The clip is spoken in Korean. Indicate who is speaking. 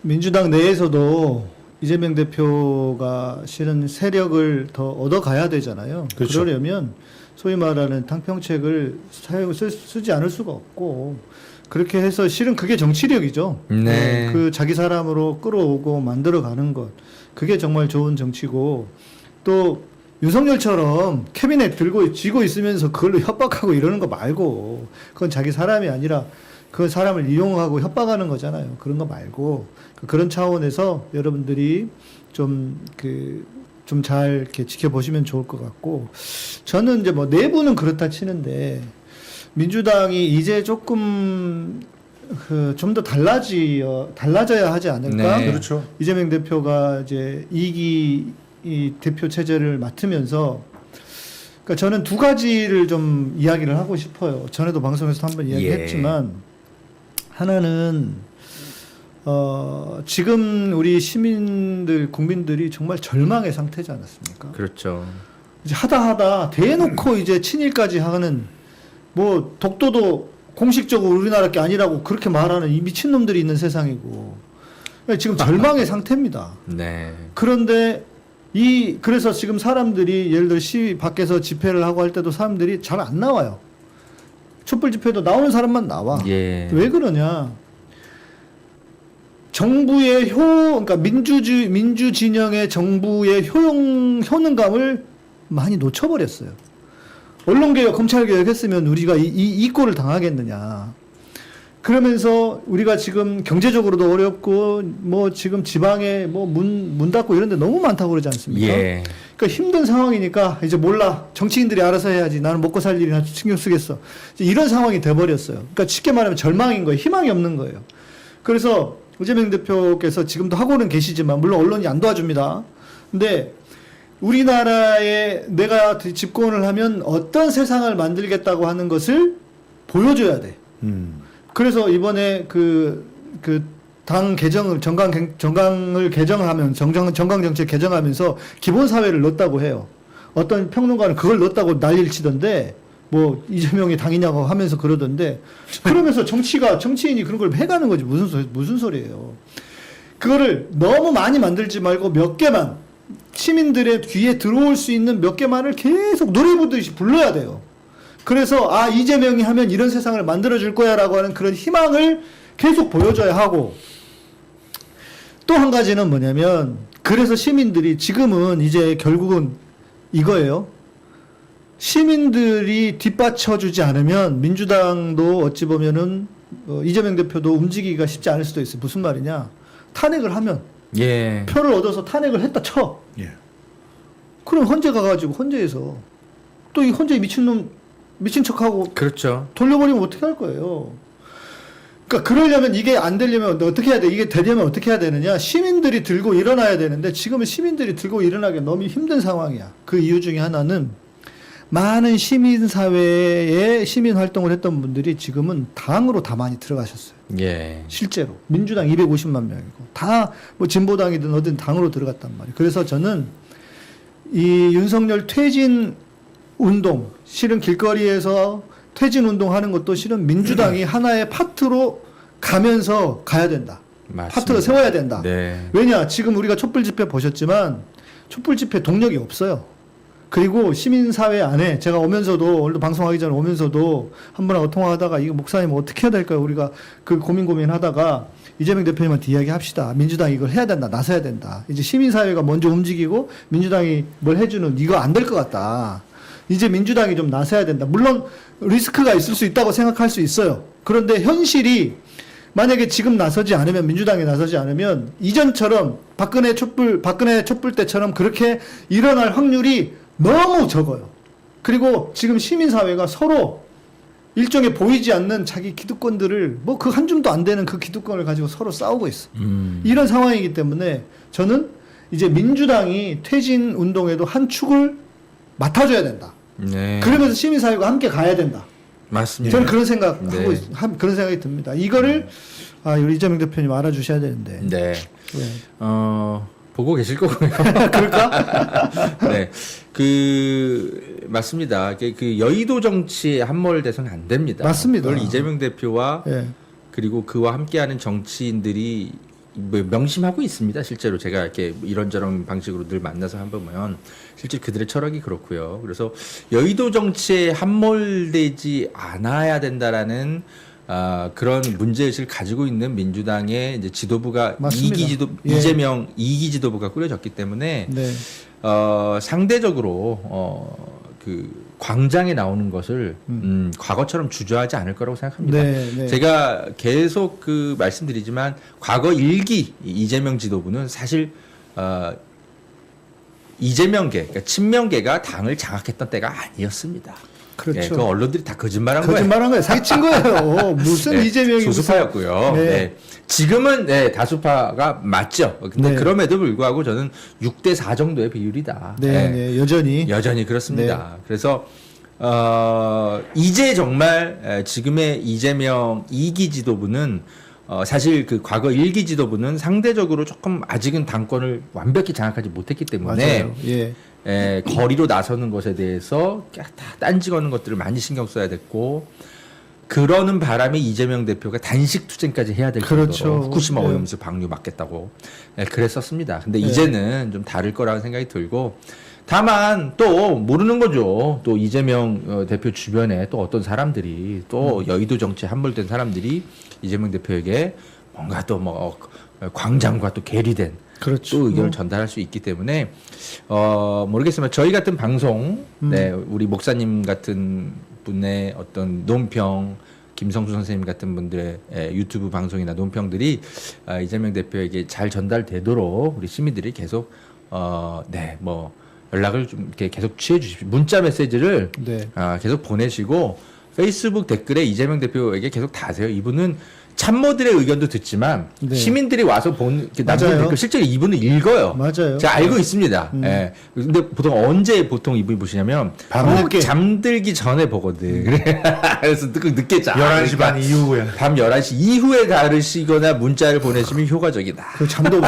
Speaker 1: 민주당 내에서도 이재명 대표가 실은 세력을 더 얻어가야 되잖아요.
Speaker 2: 그렇죠.
Speaker 1: 그러려면 소위 말하는 탕평책을 쓰지 않을 수가 없고, 그렇게 해서 실은 그게 정치력이죠.
Speaker 3: 네.
Speaker 1: 그 자기 사람으로 끌어오고 만들어가는 것, 그게 정말 좋은 정치고, 또 윤석열처럼 캐비넷 들고 쥐고 있으면서 그걸로 협박하고 이러는 거 말고, 그건 자기 사람이 아니라 그 사람을 이용하고 협박하는 거잖아요. 그런 거 말고, 그런 차원에서 여러분들이 좀 잘 이렇게 지켜보시면 좋을 것 같고, 저는 이제 뭐 내부는 그렇다 치는데 민주당이 이제 조금 좀 더 달라져야 하지 않을까?
Speaker 3: 네.
Speaker 2: 그렇죠.
Speaker 1: 이재명 대표가 이제 2기 이 대표 체제를 맡으면서, 그러니까 저는 두 가지를 좀 이야기를 하고 싶어요. 전에도 방송에서 한번 이야기했지만, 하나는 지금 우리 시민들, 국민들이 정말 절망의 상태지 않았습니까?
Speaker 3: 그렇죠.
Speaker 1: 이제 하다 대놓고 이제 친일까지 하는, 뭐 독도도 공식적으로 우리나라 게 아니라고 그렇게 말하는 이 미친놈들이 있는 세상이고, 지금 절망의 상태입니다.
Speaker 3: 네.
Speaker 1: 그런데 그래서 지금 사람들이 예를 들어 시위 밖에서 집회를 하고 할 때도 사람들이 잘 안 나와요. 촛불 집회도 나오는 사람만 나와.
Speaker 3: 예.
Speaker 1: 왜 그러냐? 정부의 그러니까 민주 진영의 정부의 효능감을 많이 놓쳐버렸어요. 언론개혁, 검찰개혁 했으면 우리가 이 꼴을 당하겠느냐. 그러면서 우리가 지금 경제적으로도 어렵고, 뭐 지금 지방에 뭐 문 닫고 이런 데 너무 많다고 그러지 않습니까?
Speaker 3: 예.
Speaker 1: 그러니까 힘든 상황이니까 이제 몰라. 정치인들이 알아서 해야지. 나는 먹고 살 일이나 신경 쓰겠어. 이제 이런 상황이 돼버렸어요. 그러니까 쉽게 말하면 절망인 거예요. 희망이 없는 거예요. 그래서 이재명 대표께서 지금도 하고는 계시지만, 물론 언론이 안 도와줍니다. 근데 우리나라에 내가 집권을 하면 어떤 세상을 만들겠다고 하는 것을 보여줘야 돼. 그래서 이번에 당 개정을, 정강을 개정하면, 정강정책 개정하면서 기본사회를 넣었다고 해요. 어떤 평론가는 그걸 넣었다고 난리를 치던데, 뭐, 이재명이 당이냐고 하면서 그러던데, 그러면서 정치인이 그런 걸 해가는 거지. 무슨 소리예요. 그거를 너무 많이 만들지 말고 몇 개만, 시민들의 귀에 들어올 수 있는 몇 개만을 계속 노래 부르듯이 불러야 돼요. 그래서 이재명이 하면 이런 세상을 만들어줄 거야 라고 하는 그런 희망을 계속 보여줘야 하고, 또 한 가지는 뭐냐면, 그래서 시민들이 지금은 이제 결국은 이거예요. 시민들이 뒷받쳐주지 않으면 민주당도 어찌 보면은 이재명 대표도 움직이기가 쉽지 않을 수도 있어요. 무슨 말이냐? 탄핵을 하면,
Speaker 3: 예.
Speaker 1: 표를 얻어서 탄핵을 했다 쳐.
Speaker 2: 예.
Speaker 1: 그럼 헌재 가가지고 헌재에서 또 이 헌재 미친 척하고
Speaker 3: 그렇죠.
Speaker 1: 돌려버리면 어떻게 할 거예요? 그러니까 그러려면, 이게 안 되려면 어떻게 해야 돼? 이게 되려면 어떻게 해야 되느냐? 시민들이 들고 일어나야 되는데, 지금은 시민들이 들고 일어나기 너무 힘든 상황이야. 그 이유 중에 하나는 많은 시민사회에 시민 활동을 했던 분들이 지금은 당으로 다 많이 들어가셨어요.
Speaker 3: 예.
Speaker 1: 실제로. 민주당 250만 명이고, 다 뭐 진보당이든 어든 당으로 들어갔단 말이에요. 그래서 저는 이 윤석열 퇴진 운동, 실은 길거리에서 퇴진 운동하는 것도 실은 민주당이 하나의 파트로 가면서 가야 된다.
Speaker 3: 맞습니다.
Speaker 1: 파트로 세워야 된다.
Speaker 3: 네.
Speaker 1: 왜냐? 지금 우리가 촛불 집회 보셨지만 촛불 집회 동력이 없어요. 그리고 시민사회 안에, 제가 오면서도, 오늘도 방송하기 전에 오면서도 한 분하고 통화하다가, 이거 목사님 어떻게 해야 될까요? 우리가 그 고민하다가 이재명 대표님한테 이야기합시다. 민주당이 이걸 해야 된다. 나서야 된다. 이제 시민사회가 먼저 움직이고 민주당이 뭘 해주는, 이거 안 될 것 같다. 이제 민주당이 좀 나서야 된다. 물론 리스크가 있을 수 있다고 생각할 수 있어요. 그런데 현실이, 만약에 지금 나서지 않으면, 민주당이 나서지 않으면 이전처럼 박근혜 촛불 때처럼 그렇게 일어날 확률이 너무 적어요. 그리고 지금 시민사회가 서로 일종의 보이지 않는 자기 기득권들을, 뭐 그 한 줌도 안 되는 그 기득권을 가지고 서로 싸우고 있어. 이런 상황이기 때문에 저는 이제 민주당이 퇴진 운동에도 한 축을 맡아줘야 된다.
Speaker 3: 네.
Speaker 1: 그러면서 시민사회가 함께 가야 된다.
Speaker 3: 맞습니다.
Speaker 1: 저는 그런 생각하고
Speaker 3: 네.
Speaker 1: 그런 생각이 듭니다. 이거를 우리 이재명 대표님 알아주셔야 되는데.
Speaker 3: 네.
Speaker 1: 네.
Speaker 3: 보고 계실 거고요.
Speaker 1: 그럴까?
Speaker 3: 네. 맞습니다. 그 여의도 정치에 함몰돼서는 안 됩니다.
Speaker 1: 맞습니다.
Speaker 3: 그걸 이재명 대표와
Speaker 1: 예.
Speaker 3: 그리고 그와 함께하는 정치인들이 뭐 명심하고 있습니다. 실제로 제가 이렇게 이런저런 방식으로 늘 만나서 한번 실제 그들의 철학이 그렇고요. 그래서 여의도 정치에 함몰되지 않아야 된다라는 그런 문제의식을 가지고 있는 민주당의 이제 지도부가
Speaker 1: 맞습니다. 예.
Speaker 3: 이재명 2기 지도부가 꾸려졌기 때문에
Speaker 1: 네.
Speaker 3: 상대적으로 그 광장에 나오는 것을 과거처럼 주저하지 않을 거라고 생각합니다.
Speaker 1: 네, 네.
Speaker 3: 제가 계속 그 말씀드리지만 과거 1기 이재명 지도부는 사실 이재명계, 그러니까 친명계가 당을 장악했던 때가 아니었습니다.
Speaker 1: 그렇죠.
Speaker 3: 예, 그 언론들이 다 거짓말한 거예요.
Speaker 1: 거짓말한 거예요. 사기친 거예요. 무슨
Speaker 3: 네,
Speaker 1: 이재명이
Speaker 3: 소수파였고요.
Speaker 1: 네.
Speaker 3: 네. 지금은 다수파가 맞죠. 근데
Speaker 1: 네.
Speaker 3: 그럼에도 불구하고 저는 6대4 정도의 비율이다.
Speaker 1: 네, 네, 여전히.
Speaker 3: 여전히 그렇습니다. 그래서 이제 정말 지금의 이재명 2기 지도부는 사실 그 과거 1기 지도부는 상대적으로 조금 아직은 당권을 완벽히 장악하지 못했기 때문에
Speaker 1: 맞아요. 예.
Speaker 3: 거리로 나서는 것에 대해서 다 딴지 거는 것들을 많이 신경 써야 됐고 그러는 바람에 이재명 대표가 단식 투쟁까지 해야 될
Speaker 1: 그렇죠.
Speaker 3: 정도로 후쿠시마
Speaker 1: 네.
Speaker 3: 오염수 방류 막겠다고 그랬었습니다. 근데 이제는 좀 다를 거라는 생각이 들고 다만 또 모르는 거죠. 또 이재명 대표 주변에 또 어떤 사람들이 또 여의도 정치에 함몰된 사람들이 이재명 대표에게 뭔가 또 뭐 광장과 또 괴리된
Speaker 1: 그렇죠.
Speaker 3: 또 의견을 전달할 수 있기 때문에 모르겠지만 저희 같은 방송, 네, 우리 목사님 같은 분의 어떤 논평, 김성수 선생님 같은 분들의 유튜브 방송이나 논평들이 이재명 대표에게 잘 전달되도록 우리 시민들이 계속 네, 뭐 연락을 좀 이렇게 계속 취해 주십시오. 문자 메시지를
Speaker 1: 네.
Speaker 3: 계속 보내시고 페이스북 댓글에 이재명 대표에게 계속 다세요. 이분은 참모들의 의견도 듣지만
Speaker 1: 네.
Speaker 3: 시민들이 와서 남긴
Speaker 1: 맞아요.
Speaker 3: 댓글 실제로 이분은 읽어요.
Speaker 1: 맞아요.
Speaker 3: 제가 알고 있습니다. 예. 근데 보통 이분이 보시냐면
Speaker 1: 밤늦게.
Speaker 3: 잠들기 전에 보거든. 그래. 그래서 늦게 자.
Speaker 2: 11시 반 이후에.
Speaker 3: 밤 11시 이후에 다루시거나 문자를 보내시면 효과적이다.
Speaker 1: 그 잠도